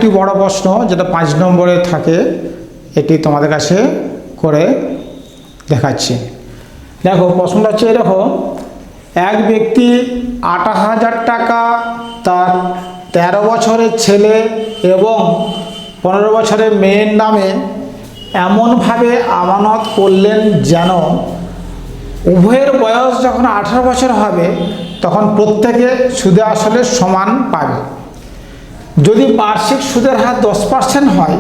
আরেকটি বড় প্রশ্ন যেটা 5 নম্বরে থাকে, এটি তোমাদের কাছে করে দেখাচ্ছি। দেখো প্রশ্নটা হচ্ছে এরকম, এক ব্যক্তি 28,000 টাকা তার 13 বছরের ছেলে এবং 15 বছরের মেয়ের নামে এমনভাবে আমানত করলেন যেন উভয়ের বয়স যখন 18 বছর হবে তখন প্রত্যেকে সুদে আসলে সমান পাবে। যদি বার্ষিক সুদের হার 10% হয়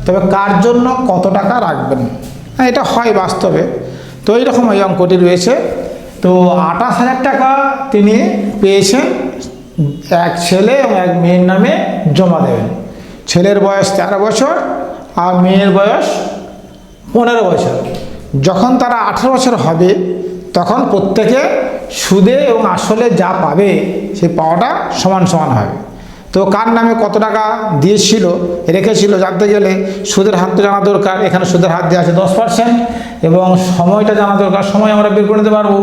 তবে কার জন্য কত টাকা রাখবেন? এটা হয় বাস্তবে। তো এইরকম এই অঙ্কটি রয়েছে। তো 28,000 টাকা তিনি পেয়েছেন, এক ছেলে এবং এক মেয়ের নামে জমা দেবেন। ছেলের বয়স 13 বছর আর মেয়ের বয়স 15 বছর। যখন তারা 18 বছর হবে তখন প্রত্যেকে সুদে এবং আসলে যা পাবে সেই পাওয়াটা সমান সমান হবে। তো কার নামে কত টাকা দিয়েছিল রেখেছিল জানতে গেলে সুদের হার তো জানা দরকার। এখানে সুদের হার দেওয়া আছে 10% এবং সময়টা জানা দরকার। সময় আমরা বের করে নিতে পারবো।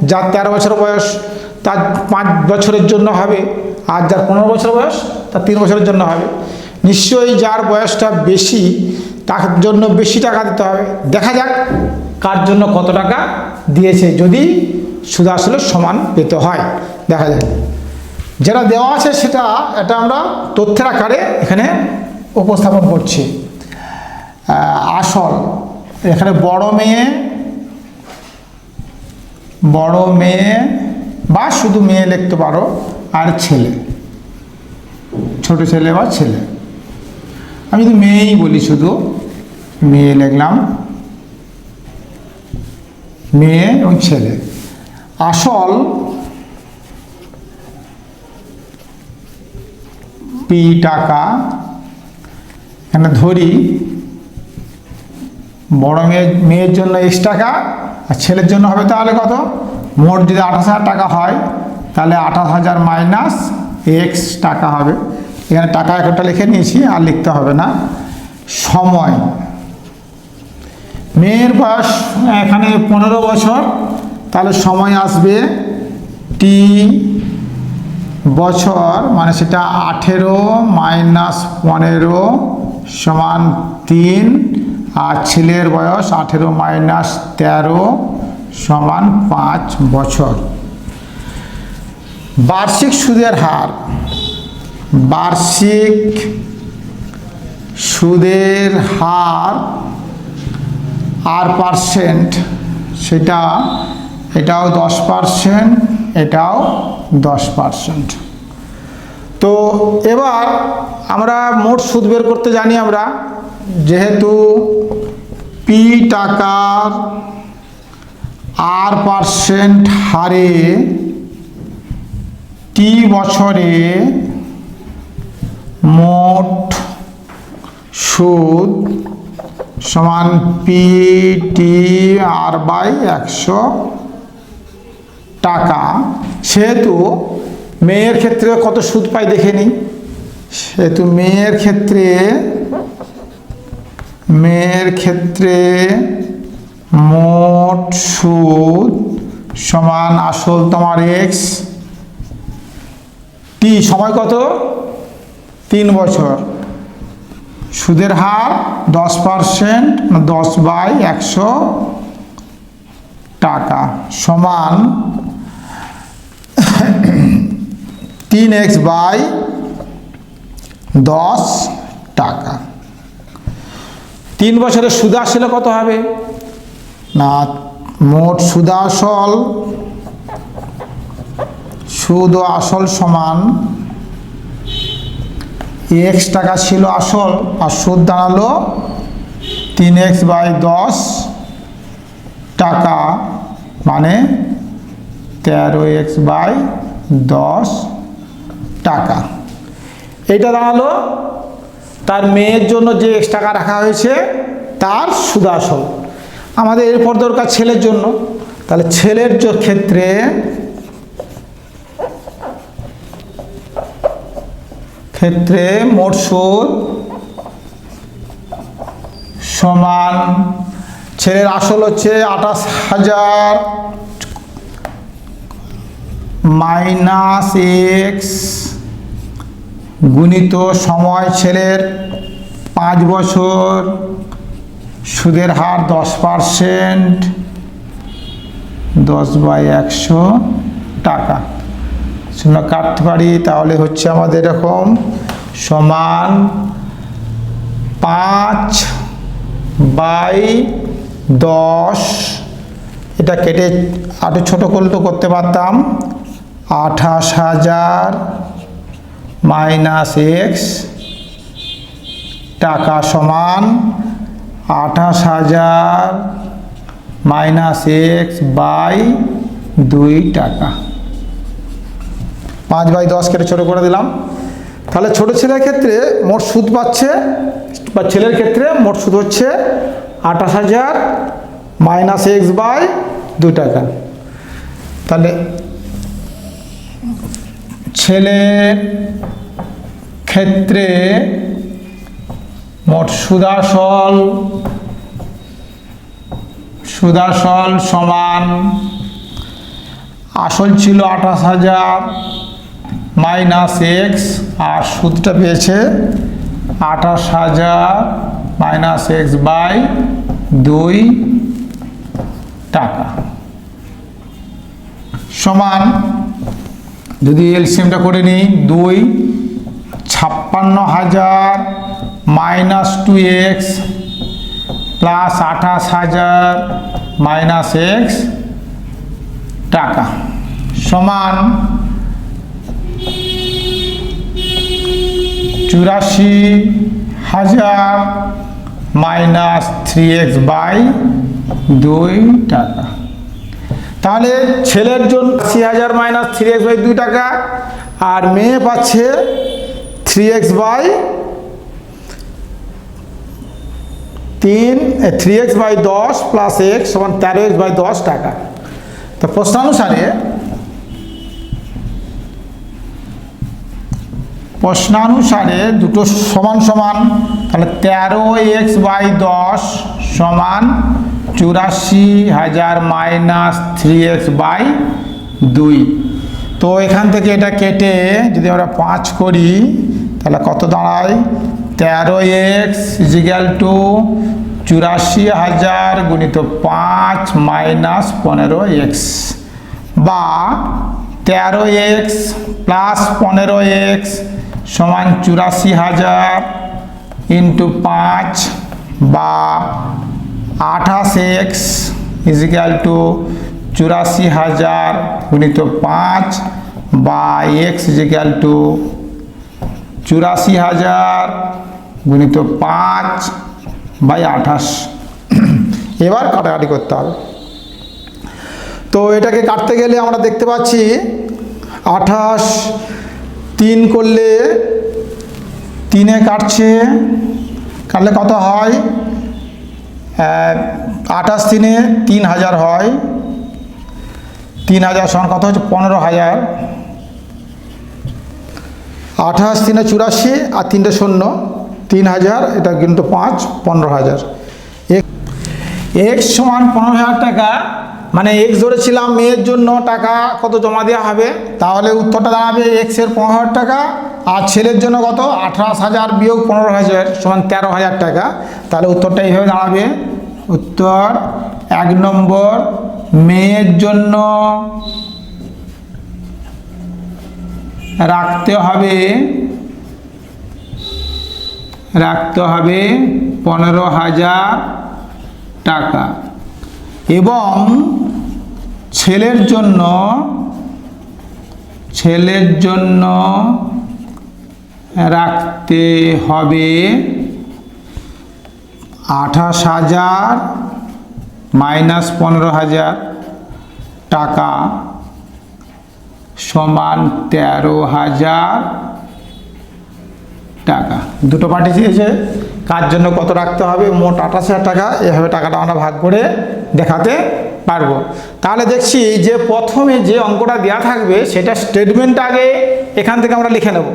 যার 13 বছর বয়স তার 5 বছরের জন্য হবে, আর যার 15 বছর বয়স তার 3 বছরের জন্য হবে। নিশ্চয়ই যার বয়সটা বেশি তার জন্য বেশি টাকা দিতে হবে। দেখা যাক কার জন্য কত টাকা দিয়েছে, যদি সুদ আসলে সমান পেতে হয় দেখা যাক। যেটা দেওয়া আছে এটা আমরা তথ্যের আকারে এখানে উপস্থাপন করছি। আসল এখানে বড় মেয়ে বা শুধু মেয়ে লিখতে পারো, আর ছেলে, ছোট ছেলে বা ছেলে। আমি যদি মেয়েই বলি, শুধু মেয়ে লিখলাম, মেয়ে এবং ছেলে। আসল পি টাকা, এখানে ধরি বড় মেয়ের জন্য X টাকা আর ছেলের জন্য হবে তাহলে কত? মোট যদি 28,000 টাকা হয় তাহলে 28,000 মাইনাস X টাকা হবে। এখানে টাকা একটা লিখে নিয়েছি, আর লিখতে হবে না। সময়, মেয়ের বয়স এখানে 15 বছর, তাহলে সময় আসবে টি বছর, মানে সেটা 18 মাইনাস 15 সমান 3, আর ছেলের বয়স 18 মাইনাস 13 সমান 5 বছর। বার্ষিক সুদের হার, বার্ষিক সুদের হার আর পার্সেন্ট, এটাও 10%, এটাও 10%। তো এবার আমরা মোট সুদ বের করতে জানি আমরা, যেহেতু পি টাকার আর পার্সেন্ট হারে টি বছরে মোট সুদ সমান পি টি আর বাই 100 টাকা। সেহেতু মেয়ের ক্ষেত্রে কত সুদ পাই দেখে নিই। সেহেতু মেয়ের ক্ষেত্রে মোট সুদ সমান আসল তোমার X, টি সময় কত? 3 বছর। সুদের হার 10%, 10/100 টাকা সমান 3x বাই 10 টাকা। 3 বছরের সুদ আসলে কত হবে না, মোট সুদ ও আসল সমান x টাকা ছিল আসল, আর সুদ দাঁড়ালো 3x বাই 10 টাকা, মানে 13x বাই 10 টাকা। এটা দাঁড়ালো তার মেয়ের জন্য যে X টাকা রাখা হয়েছে তার সুদ আসল। আমাদের এরপর দরকার ছেলের জন্য, তাহলে ছেলের ক্ষেত্রে মোট সুদ সমান, ছেলের আসল হচ্ছে 28,000 মাইনাস X গুণিত সময় ছেলের 5 বছর, সুদের হার 10%, 10/100 টাকা। শূন্য কাটতে পারি, তাহলে হচ্ছে আমাদের এরকম সমান 5/10। এটা কেটে আরো ছোট করলে করতে পারতাম 28,000 - x টাকা সমান 28,000 - x বাই 2 টাকা। 5/10 কেটে ছোট করে দিলাম। তাহলে ছোট ছেলের ক্ষেত্রে মোট সুদ পাচ্ছে, বা ছেলের ক্ষেত্রে মোট সুদ হচ্ছে 28,000 - x বাই 2 টাকা। তাহলে ছেলের ক্ষেত্রে মোট সুদাসল সমান, আসল ছিল 28,000 - x, আর সুদটা পেয়েছে 28,000 - x বাই 2 টাকা সমান, যদি এলসিএমটা করে নিই 2, 56,000 - 2x প্লাস 28,000 - x টাকা সমান 84,000 - 3x বাই 2 টাকা। তাহলে ছেলের জন্য 80,000 - 3x বাই 2 টাকা, আর মেয়ে পাচ্ছে 3x বাই 10 প্লাস x সমান 13x বাই 10 টাকা। তো প্রশ্নানুসারে দুটো সমান সমান, তাহলে 13x বাই 10 সমান 84,000 - 3x বাই 2। তো এখান থেকে এটা কেটে যদি আমরা 5 করি, তাহলে কত দাঁড়ায়? 13x = 84,000 গুণিত 5 - 15x, বা 13x প্লাস 15x সমান 84,000 ইন্টু 5, বা 28x = 84,000 গুণিত 5, বা x = 84,000 গুণিত 5 বাই 28। এবার কাটাকাটি করতে হবে। তো এটাকে কাটতে গেলে আমরা দেখতে পাচ্ছি 28 3 করলে 3-এ কাটলে কত হয়? 28 3-এ 3,000 হয়। 3,000 সমান কত হচ্ছে? 15,000। 28 3-এ 84 আর 3টে 0, 3,000, এটা কিন্তু 5, 15,000। x সমান 15,000 টাকা, মানে x ধরেছিলাম মেয়ের জন্য টাকা কত জমা দেওয়া হবে, তাহলে উত্তরটা দাঁড়াবে x এর 15,000 টাকা, আর ছেলের জন্য কত? 28,000 বিয়োগ 15,000 সমান 13,000 টাকা। তাহলে উত্তরটা এইভাবে দাঁড়াবে। উত্তর 1 নম্বর, মেয়ের জন্য রাখতে হবে 15,000 টাকা, এবং ছেলের জন্য রাখতে হবে 28,000 - 15,000 টাকা সমান 13,000 টাকা। দুটো পাঠিয়েছে, কার জন্য কত রাখতে হবে, মোট 28,000 টাকা। এভাবে টাকাটা আমরা ভাগ করে দেখাতে পারবো। তাহলে দেখছি যে প্রথমে যে অঙ্কটা দেওয়া থাকবে সেটা স্টেটমেন্ট আগে এখান থেকে আমরা লিখে নেব।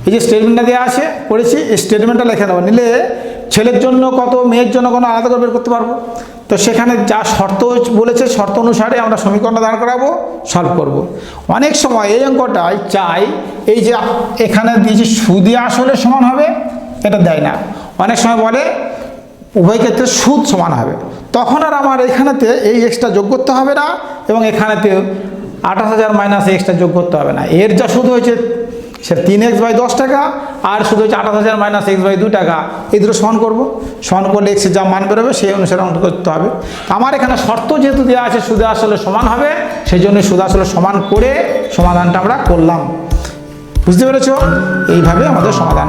এই যে স্টেটমেন্টটা দেওয়া আছে করেছি, এই স্টেটমেন্টটা লিখে নেব, নিলে ছেলের জন্য কত, মেয়ের জন্য কোনো আলাদা করে বের করতে পারবো। তো সেখানে যা শর্ত বলেছে, শর্ত অনুসারে আমরা সমীকরণটা দাঁড় করাবো, সলভ করব। অনেক সময় এই অঙ্কটাই চাই, এই যে এখানে দিয়েছি সুদে আসলে সমান হবে, এটা দেয় না। অনেক সময় বলে উভয় ক্ষেত্রে সুদ সমান হবে, তখন আর আমার এখানেতে এই এক্সট্রা যোগ করতে হবে না, এবং এখানেতে 28,000 মাইনাস এক্সট্রা যোগ করতে হবে না। এর যা সুদ হয়েছে সে 3x/10 টাকা, আর শুধু হচ্ছে 28,000 মাইনাস x/2 টাকা, এই দুটো সমান করবো। সমান করলে এক্সের যা মান বেরোবে সেই অনুসারে অঙ্ক করতে হবে। আমার এখানে শর্ত যেহেতু দেওয়া আছে সুদে আসলে সমান হবে, সেই জন্য সুদ আসলে সমান করে সমাধানটা আমরা করলাম। বুঝতে পেরেছ? এইভাবে আমাদের সমাধান।